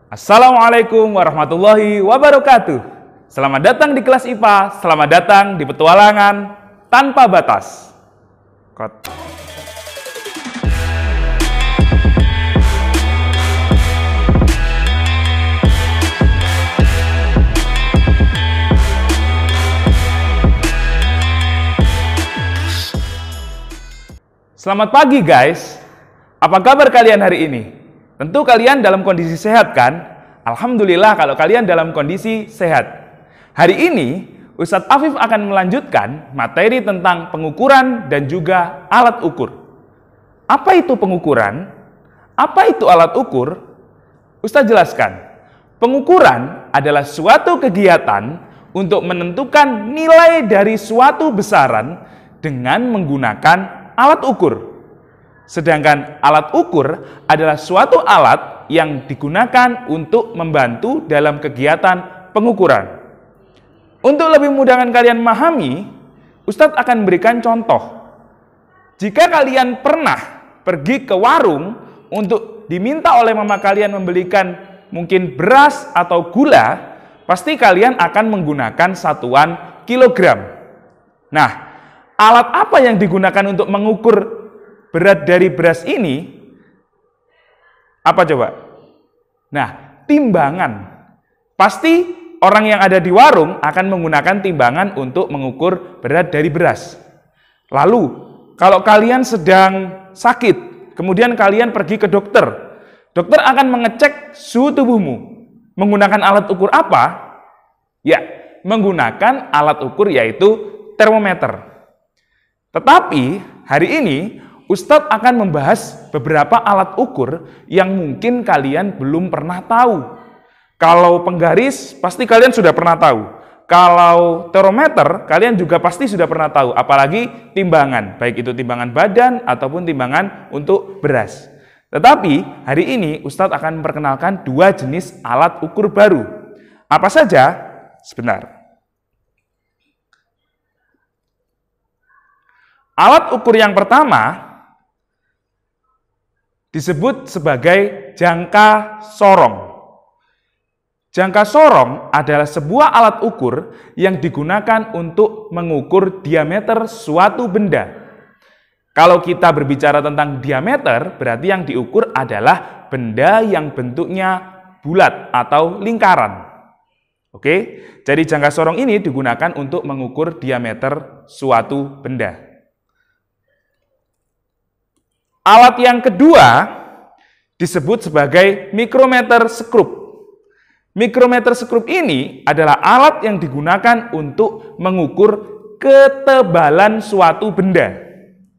Assalamualaikum warahmatullahi wabarakatuh. Selamat datang di kelas IPA, selamat datang di petualangan tanpa batas. Selamat pagi guys. Apa kabar kalian hari ini? Tentu kalian dalam kondisi sehat kan? Alhamdulillah kalau kalian dalam kondisi sehat. Hari ini Ustadz Afif akan melanjutkan materi tentang pengukuran dan juga alat ukur. Apa itu pengukuran? Apa itu alat ukur? Ustadz jelaskan. Pengukuran adalah suatu kegiatan untuk menentukan nilai dari suatu besaran dengan menggunakan alat ukur. Sedangkan alat ukur adalah suatu alat yang digunakan untuk membantu dalam kegiatan pengukuran. Untuk lebih mudahkan kalian memahami, Ustadz akan berikan contoh. Jika kalian pernah pergi ke warung untuk diminta oleh mama kalian membelikan mungkin beras atau gula, pasti kalian akan menggunakan satuan kilogram. Nah, alat apa yang digunakan untuk mengukur berat dari beras ini? Apa coba? Nah, timbangan. Pasti orang yang ada di warung akan menggunakan timbangan untuk mengukur berat dari beras. Lalu, kalau kalian sedang sakit, kemudian kalian pergi ke dokter, dokter akan mengecek suhu tubuhmu. Menggunakan alat ukur apa? Ya, menggunakan alat ukur yaitu termometer. Tetapi, hari ini Ustadz akan membahas beberapa alat ukur yang mungkin kalian belum pernah tahu. Kalau penggaris, pasti kalian sudah pernah tahu. Kalau termometer, kalian juga pasti sudah pernah tahu. Apalagi timbangan, baik itu timbangan badan ataupun timbangan untuk beras. Tetapi, hari ini Ustadz akan memperkenalkan dua jenis alat ukur baru. Apa saja? Sebentar. Alat ukur yang pertama disebut sebagai jangka sorong. Jangka sorong adalah sebuah alat ukur yang digunakan untuk mengukur diameter suatu benda. Kalau kita berbicara tentang diameter, berarti yang diukur adalah benda yang bentuknya bulat atau lingkaran. Oke, jadi jangka sorong ini digunakan untuk mengukur diameter suatu benda. Alat yang kedua disebut sebagai mikrometer skrup. Mikrometer skrup ini adalah alat yang digunakan untuk mengukur ketebalan suatu benda.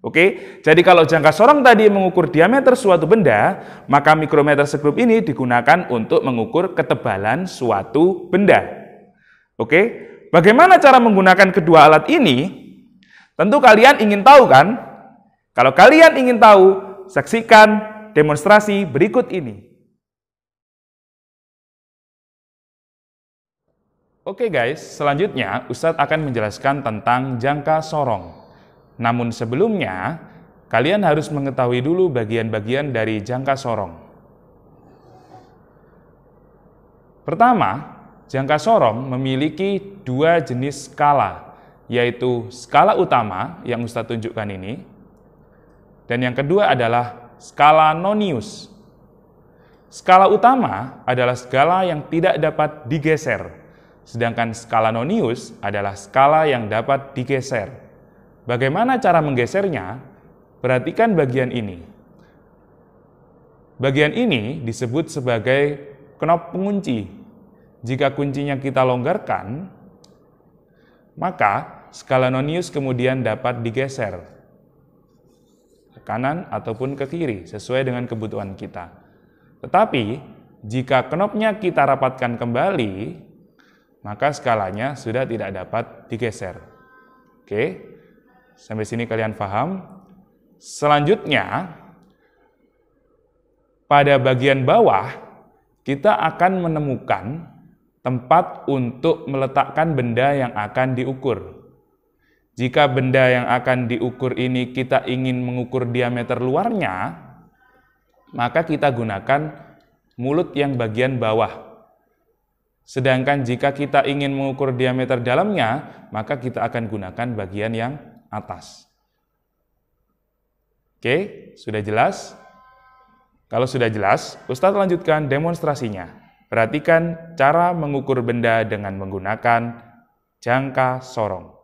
Oke, jadi kalau jangka sorong tadi mengukur diameter suatu benda, maka mikrometer skrup ini digunakan untuk mengukur ketebalan suatu benda. Oke, bagaimana cara menggunakan kedua alat ini? Tentu kalian ingin tahu kan? Kalau kalian ingin tahu, saksikan demonstrasi berikut ini. Oke guys, selanjutnya Ustadz akan menjelaskan tentang jangka sorong. Namun sebelumnya, kalian harus mengetahui dulu bagian-bagian dari jangka sorong. Pertama, jangka sorong memiliki dua jenis skala, yaitu skala utama yang Ustadz tunjukkan ini, dan yang kedua adalah skala nonius. Skala utama adalah skala yang tidak dapat digeser, sedangkan skala nonius adalah skala yang dapat digeser. Bagaimana cara menggesernya? Perhatikan bagian ini. Bagian ini disebut sebagai knop pengunci. Jika kuncinya kita longgarkan, maka skala nonius kemudian dapat digeser ke kanan ataupun ke kiri sesuai dengan kebutuhan kita. Tetapi jika knopnya kita rapatkan kembali, maka skalanya sudah tidak dapat digeser. Oke, sampai sini kalian paham? Selanjutnya, pada bagian bawah kita akan menemukan tempat untuk meletakkan benda yang akan diukur. Jika benda yang akan diukur ini kita ingin mengukur diameter luarnya, maka kita gunakan mulut yang bagian bawah. Sedangkan jika kita ingin mengukur diameter dalamnya, maka kita akan gunakan bagian yang atas. Oke, sudah jelas? Kalau sudah jelas, Ustadz lanjutkan demonstrasinya. Perhatikan cara mengukur benda dengan menggunakan jangka sorong.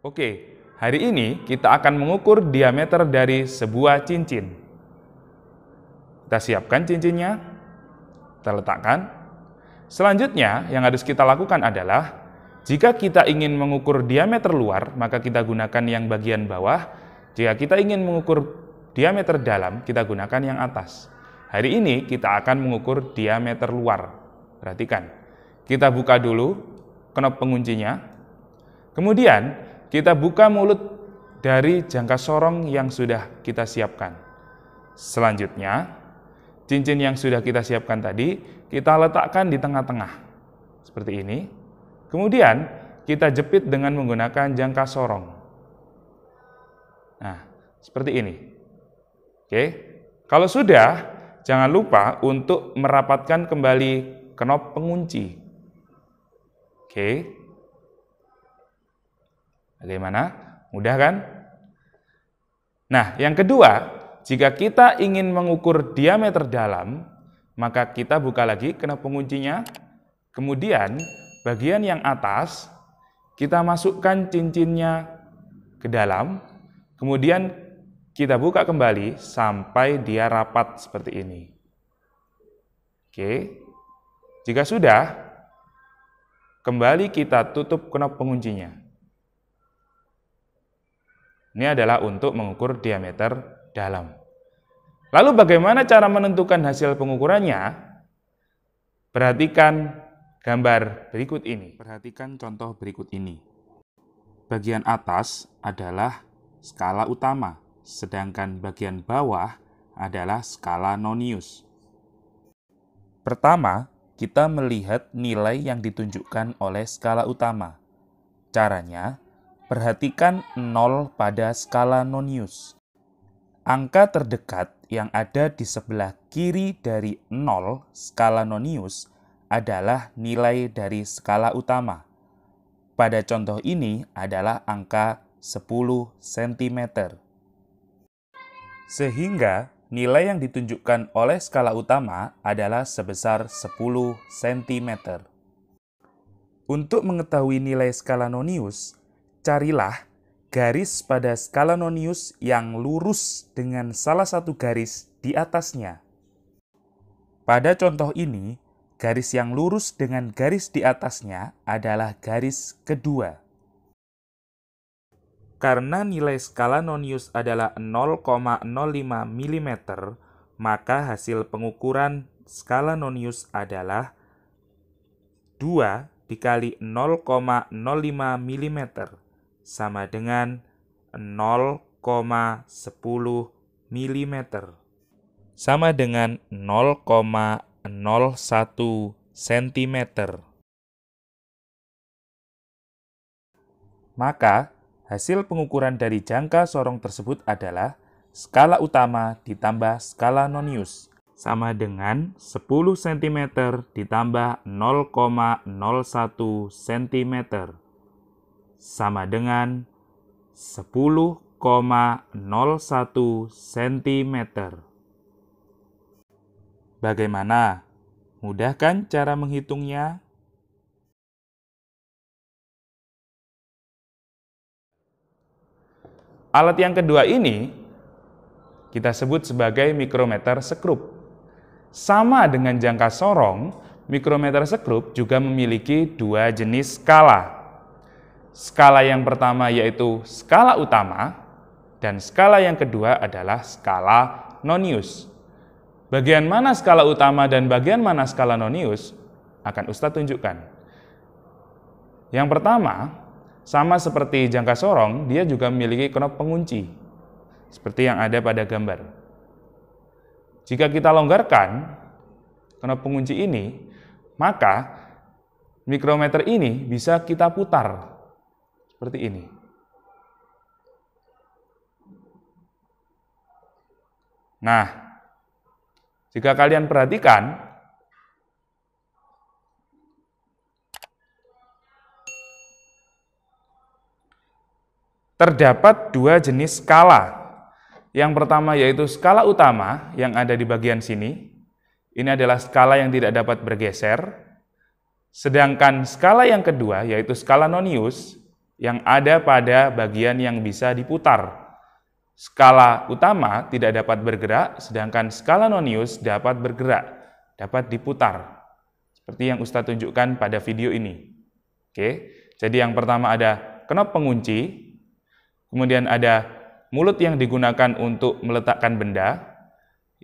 Oke, hari ini kita akan mengukur diameter dari sebuah cincin. Kita siapkan cincinnya, kita letakkan. Selanjutnya, yang harus kita lakukan adalah, jika kita ingin mengukur diameter luar, maka kita gunakan yang bagian bawah. Jika kita ingin mengukur diameter dalam, kita gunakan yang atas. Hari ini kita akan mengukur diameter luar. Perhatikan, kita buka dulu knop penguncinya. Kemudian, kita buka mulut dari jangka sorong yang sudah kita siapkan. Selanjutnya, cincin yang sudah kita siapkan tadi, kita letakkan di tengah-tengah. Seperti ini. Kemudian, kita jepit dengan menggunakan jangka sorong. Nah, seperti ini. Oke. Kalau sudah, jangan lupa untuk merapatkan kembali knop pengunci. Oke. Bagaimana? Mudah kan? Nah, yang kedua, jika kita ingin mengukur diameter dalam, maka kita buka lagi knop penguncinya. Kemudian, bagian yang atas, kita masukkan cincinnya ke dalam. Kemudian, kita buka kembali sampai dia rapat seperti ini. Oke. Jika sudah, kembali kita tutup knop penguncinya. Ini adalah untuk mengukur diameter dalam. Lalu bagaimana cara menentukan hasil pengukurannya? Perhatikan gambar berikut ini. Perhatikan contoh berikut ini. Bagian atas adalah skala utama, sedangkan bagian bawah adalah skala nonius. Pertama, kita melihat nilai yang ditunjukkan oleh skala utama. Caranya, perhatikan 0 pada skala nonius. Angka terdekat yang ada di sebelah kiri dari 0 skala nonius adalah nilai dari skala utama. Pada contoh ini adalah angka 10 cm. Sehingga nilai yang ditunjukkan oleh skala utama adalah sebesar 10 cm. Untuk mengetahui nilai skala nonius, carilah garis pada skala nonius yang lurus dengan salah satu garis di atasnya. Pada contoh ini, garis yang lurus dengan garis di atasnya adalah garis kedua. Karena nilai skala nonius adalah 0,05 mm, maka hasil pengukuran skala nonius adalah 2 dikali 0,05 mm. Sama dengan 0,10 mm. Sama dengan 0,01 cm. Maka, hasil pengukuran dari jangka sorong tersebut adalah skala utama ditambah skala nonius. Sama dengan 10 cm ditambah 0,01 cm. Sama dengan 10,01 cm. Bagaimana? Mudah kan cara menghitungnya? Alat yang kedua ini kita sebut sebagai mikrometer sekrup. Sama dengan jangka sorong, mikrometer sekrup juga memiliki dua jenis skala. Skala yang pertama yaitu skala utama, dan skala yang kedua adalah skala nonius. Bagian mana skala utama dan bagian mana skala nonius akan Ustadz tunjukkan. Yang pertama, sama seperti jangka sorong, dia juga memiliki knop pengunci, seperti yang ada pada gambar. Jika kita longgarkan knop pengunci ini, maka mikrometer ini bisa kita putar, seperti ini. Nah, jika kalian perhatikan, terdapat dua jenis skala. Yang pertama yaitu skala utama yang ada di bagian sini. Ini adalah skala yang tidak dapat bergeser. Sedangkan skala yang kedua yaitu skala nonius yang ada pada bagian yang bisa diputar. Skala utama tidak dapat bergerak, sedangkan skala nonius dapat bergerak, dapat diputar. Seperti yang Ustadz tunjukkan pada video ini. Oke, jadi yang pertama ada knop pengunci, kemudian ada mulut yang digunakan untuk meletakkan benda,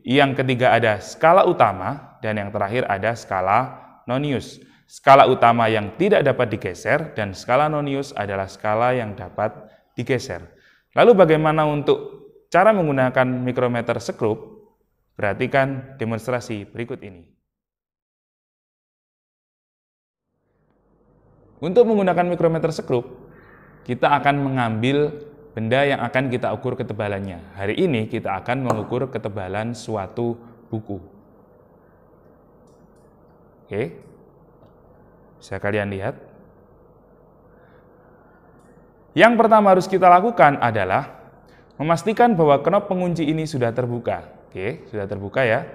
yang ketiga ada skala utama, dan yang terakhir ada skala nonius. Skala utama yang tidak dapat digeser, dan skala nonius adalah skala yang dapat digeser. Lalu bagaimana untuk cara menggunakan mikrometer sekrup? Perhatikan demonstrasi berikut ini. Untuk menggunakan mikrometer sekrup, kita akan mengambil benda yang akan kita ukur ketebalannya. Hari ini kita akan mengukur ketebalan suatu buku. Oke, bisa kalian lihat. Yang pertama harus kita lakukan adalah memastikan bahwa knop pengunci ini sudah terbuka. Oke, sudah terbuka ya.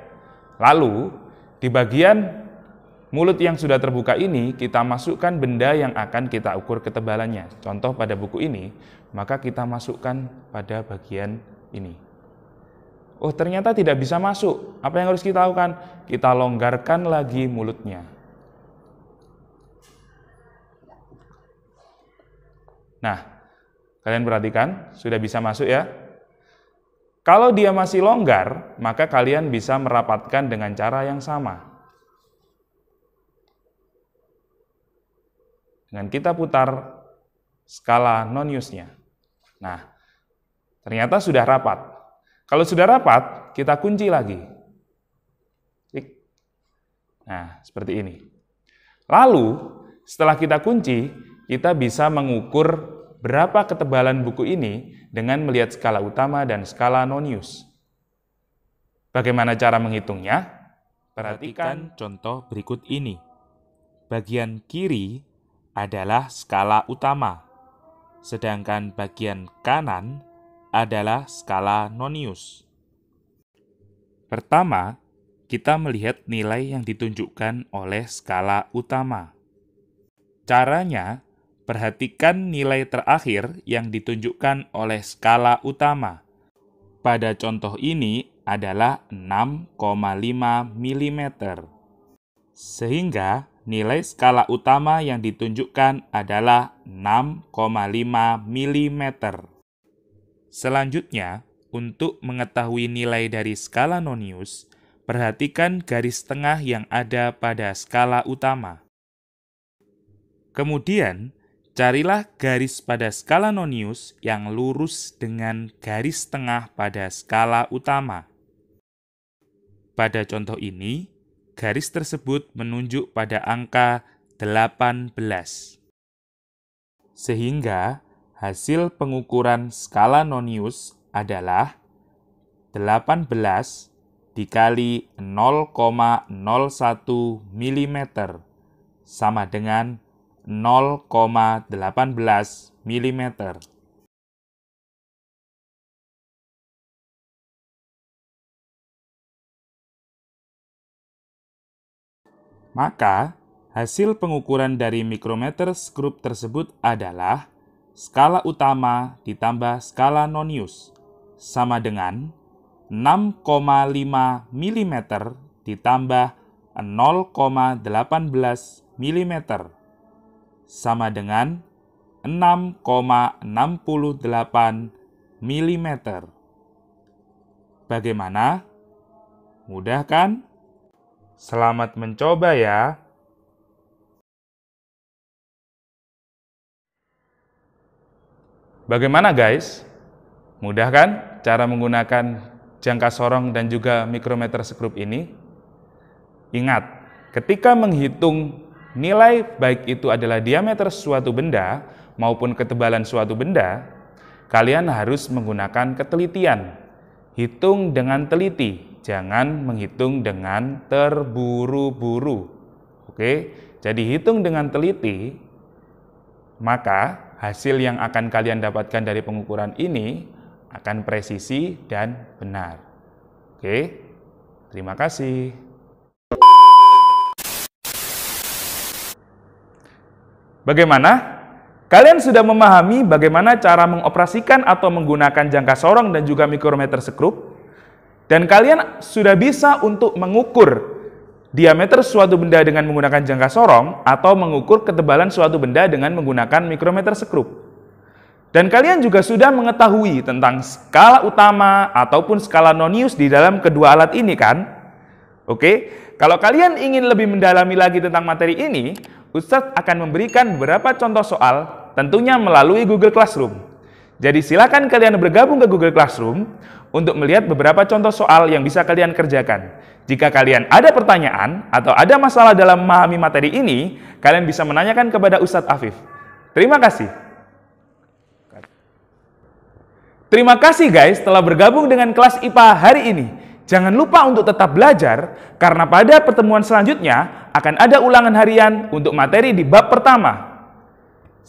Lalu, di bagian mulut yang sudah terbuka ini, kita masukkan benda yang akan kita ukur ketebalannya. Contoh pada buku ini, maka kita masukkan pada bagian ini. Oh, ternyata tidak bisa masuk. Apa yang harus kita lakukan? Kita longgarkan lagi mulutnya. Nah, kalian perhatikan, sudah bisa masuk ya. Kalau dia masih longgar, maka kalian bisa merapatkan dengan cara yang sama. Dengan kita putar skala noniusnya. Nah, ternyata sudah rapat. Kalau sudah rapat, kita kunci lagi. Klik. Nah, seperti ini. Lalu, setelah kita kunci, kita bisa mengukur berapa ketebalan buku ini dengan melihat skala utama dan skala nonius. Bagaimana cara menghitungnya? Perhatikan contoh berikut ini. Bagian kiri adalah skala utama, sedangkan bagian kanan adalah skala nonius. Pertama, kita melihat nilai yang ditunjukkan oleh skala utama. Caranya, perhatikan nilai terakhir yang ditunjukkan oleh skala utama. Pada contoh ini adalah 6,5 mm. Sehingga nilai skala utama yang ditunjukkan adalah 6,5 mm. Selanjutnya, untuk mengetahui nilai dari skala nonius, perhatikan garis tengah yang ada pada skala utama. Kemudian, carilah garis pada skala nonius yang lurus dengan garis tengah pada skala utama. Pada contoh ini, garis tersebut menunjuk pada angka 18. Sehingga, hasil pengukuran skala nonius adalah 18 dikali 0,01 mm sama dengan 0,18 mm. Maka, hasil pengukuran dari mikrometer sekrup tersebut adalah skala utama ditambah skala nonius sama dengan 6,5 mm ditambah 0,18 mm sama dengan 6,68 mm. Bagaimana? Mudah kan? Selamat mencoba ya. Bagaimana guys? Mudah kan cara menggunakan jangka sorong dan juga mikrometer sekrup ini? Ingat, ketika menghitung nilai baik itu adalah diameter suatu benda maupun ketebalan suatu benda, kalian harus menggunakan ketelitian. hitung dengan teliti, jangan menghitung dengan terburu-buru. Oke, jadi hitung dengan teliti, maka hasil yang akan kalian dapatkan dari pengukuran ini akan presisi dan benar. Oke, terima kasih. Bagaimana? Kalian sudah memahami bagaimana cara mengoperasikan atau menggunakan jangka sorong dan juga mikrometer sekrup? Dan kalian sudah bisa untuk mengukur diameter suatu benda dengan menggunakan jangka sorong atau mengukur ketebalan suatu benda dengan menggunakan mikrometer sekrup. Dan kalian juga sudah mengetahui tentang skala utama ataupun skala nonius di dalam kedua alat ini kan? Oke, kalau kalian ingin lebih mendalami lagi tentang materi ini, Ustadz akan memberikan beberapa contoh soal tentunya melalui Google Classroom. Jadi silakan kalian bergabung ke Google Classroom untuk melihat beberapa contoh soal yang bisa kalian kerjakan. Jika kalian ada pertanyaan atau ada masalah dalam memahami materi ini, kalian bisa menanyakan kepada Ustadz Afif. Terima kasih. Terima kasih guys telah bergabung dengan kelas IPA hari ini. Jangan lupa untuk tetap belajar, karena pada pertemuan selanjutnya akan ada ulangan harian untuk materi di bab pertama.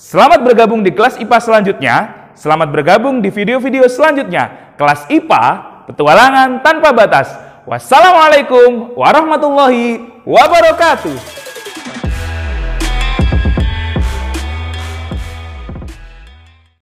Selamat bergabung di kelas IPA selanjutnya. Selamat bergabung di video-video selanjutnya. Kelas IPA, petualangan tanpa batas. Wassalamualaikum warahmatullahi wabarakatuh.